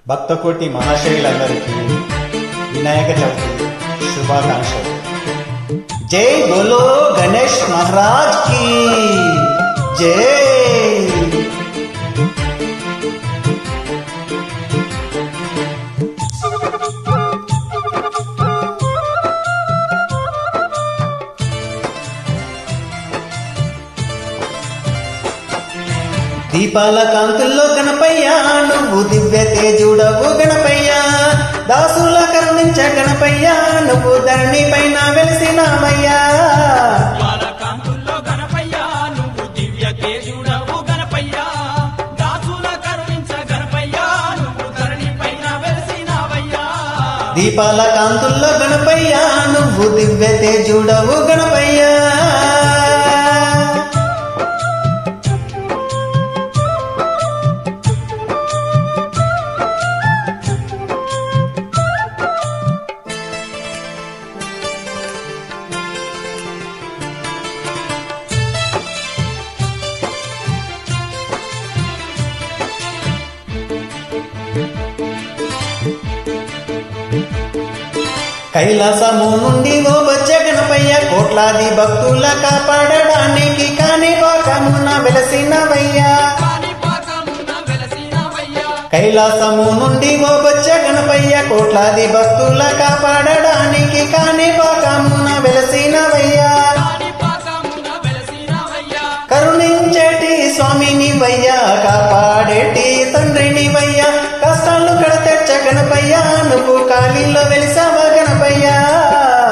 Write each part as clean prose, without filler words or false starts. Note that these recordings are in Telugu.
భక్తకోటి మహాశయులందరికీ వినాయక చవితి శుభాకాంక్షలు. జై బోలో గణేష్ మహారాజ్ की జై. దీపాల కాంతుల్లో గణపయ్యా, నువ్వు దివ్య తేజుడవు గణపయ్యా, దాసుల కరుణించ గణపయ్యా, నువ్వు ధరణి పైన వెలిసినావయ్యా. దీపాల కాంతుల్లో గణపయ్యా, నువ్వు దివ్య తేజుడవు గణపయ్యా, దాసుల కరుణించ గణపయ్యా, నువ్వు ధరణి పైన వెలిసినావయ్యా. దీపాల కాంతుల్లో గణపయ్యా, నువ్వు దివ్య తేజుడవు గణపయ్యా. కైలాసము నుండి ఓ వచ్చే గణపయ్య, కోట్లాది భక్తుల కాపాడడానికి కాణిపాకమున వెలసినవయ్యా. కాణిపాకమున వెలసినావయ్యా. కైలాసము నుండి ఓ వచ్చే గణపయ్య, కోట్లాది భక్తుల కాపాడడానికి కాణిపాకమున వెలసినవయ్యా. కాణిపాకమున వెలసినావయ్యా. కరుణించేటి స్వామిని వయ్యా, కాపాడేటి తండ్రిని వయ్యా, కష్టాలు కడతెచ్చ గణపయ్యా, నువ్వు కాళీలో వెలిసావ గణపయ్యా.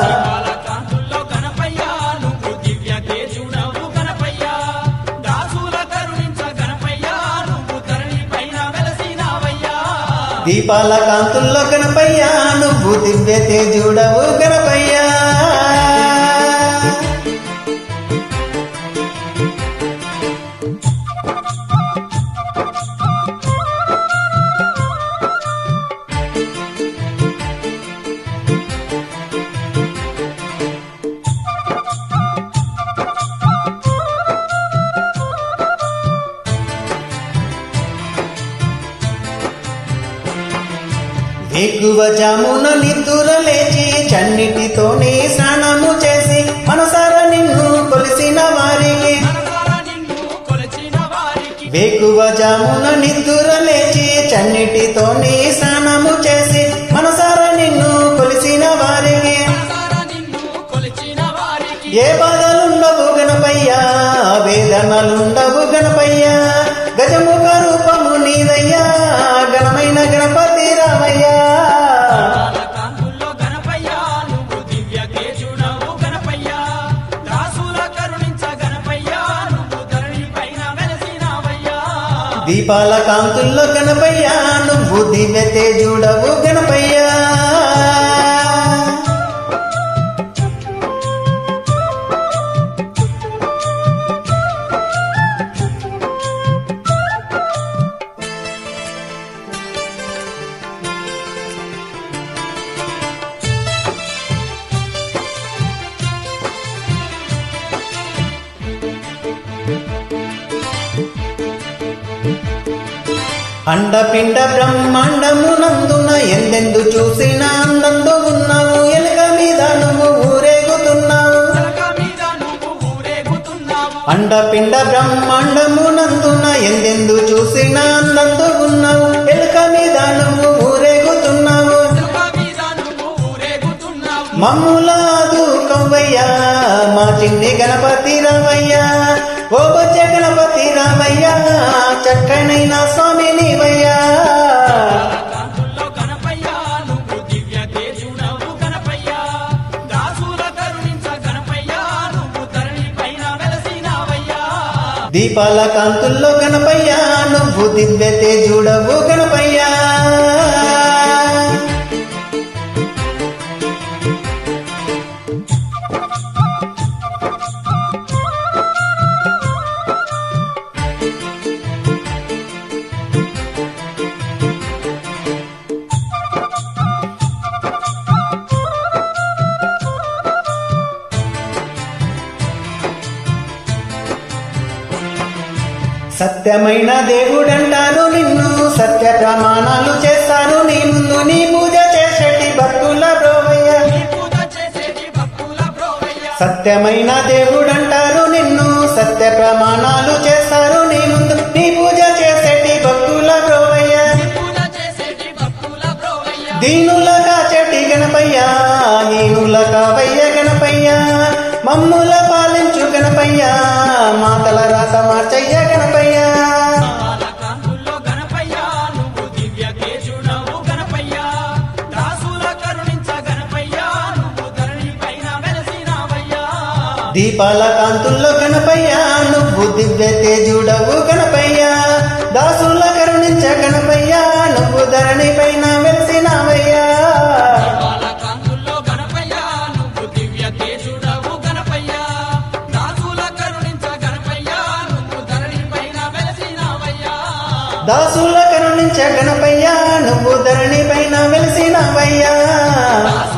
దీపాల కాంతుల్లో గణపయ్యా, నువ్వు దివ్య తేజుడవు గణపయ్యా, దాసుల కరుణించ గణపయ్యా, నువ్వు ధరణి పైన వెలసినావయ్యా. దీపాల కాంతుల్లో గణపయ్యా, నువ్వు దివ్య తేజుడవు గణపయ్యా. ఎక్కువ జామున నిద్దుర లేచి చన్నిటితోనే స్నానము చేసి మనసారా నిన్ను కొలిసిన వారికి, మనసారా నిన్ను కొలిచిన వారికి, వేకువ జామున నిద్దుర లేచి చన్నిటితోనే స్నానము చేసి మనసారా నిన్ను కొలిసిన వారికి, మనసారా నిన్ను కొలిచిన వారికి, ఏ బాధలుండవు గణపయ్యా, వేదనలుండవు గణపయ్యా, గజముఖ రూపము నీదయ్యా, ఘనమైన గణపతి రామయ్యా. దీపాల కాంతుల్లో గణపయ్యా, నువ్వు దివ్య తేజుడవు గణపయ్యా, దాసుల కరుణించ గణపయ్యా, నువ్వు ధరణి పైన వెలసినావయ్యా. దీపాల కాంతుల్లో గణపయ్యా, నువ్వు దివ్య తేజుడవు గణపయ్యా. అండపిండ బ్రహ్మాండమునందున ఎందెందు చూసినా అందందు ఉన్నావు, ఎలుక మీద నువ్వు ఊరేగుతున్నావు. చిలక మీద నువ్వు ఊరేగుతున్నావు. అండపిండ బ్రహ్మాండమునందున ఎందెందు చూసినా అందందు ఉన్నావు, ఎలుక మీద నువ్వు ఊరేగుతున్నావు. చిలక మీద నువ్వు ఊరేగుతున్నావు. మమ్ములాదు కవ్వయ్యా, మా చిన్ని గణపతి రామయ్యా, ఓ బొజ్జ గణపతి రామయ్యా, చక్కనైన స్వామి నీవయ్యా. కాంతుల్లో గణపయ్యా, నువ్వు దివ్య తేజుడవు గణపయ్యా, దాసుల కరుణించ గణపయ్యా, నువ్వు ధరణి పైన వెలసినావయ్యా. దీపాల కాంతుల్లో గణపయ్యా, నువ్వు దివ్య తేజుడవు గణపయ్యా. సత్యమైన దేవుడంటారు నిన్ను, సత్య ప్రమాణాలు చేస్తారు నీ ముందు నీ పూజ చేసేటి భక్తుల బ్రోవయ్య నీ పూజ చేసేటి భక్తుల బ్రోవయ్య సత్యమైన దేవుడంటారు నిన్ను సత్య ప్రమాణాలు చేస్తారు నీ ముందు నీ పూజ చేసేటి భక్తుల బ్రోవయ్య నీ పూజ చేసేటి భక్తుల బ్రోవయ్య దీనులగా చెటి గణపయ్య హీనుల కావయ్య గణపయ్య మమ్ముల పాలించు గణపయ్య మాతల రాత మార్చయ్య గణపయ్య పాల కాంతుల్లో గణపయ్య నువ్వు దివ్య తేజుడవు గణపయ్య దాసుల కరుణించ గణపయ్య నువ్వు ధరణి పైన వెలసినావయ్యా దీపాల కాంతుల్లో గణపయ్య నువ్వు దివ్య తేజుడవు గణపయ్య దాసుల కరుణించ గణపయ్య నువ్వు ధరణి పైన వెలిసినావయ్యా పాల కాంతుల్లో గణపయ్య నువ్వు దివ్య తేజుడవు గణపయ్య దాసుల కరుణించ గణపయ్య నువ్వు ధరణి పైన వెలసినావయ్యా దాసుల కరుణించ గణపయ్య నువ్వు ధరణి పైన వెలిసినావయ్యా దాసుల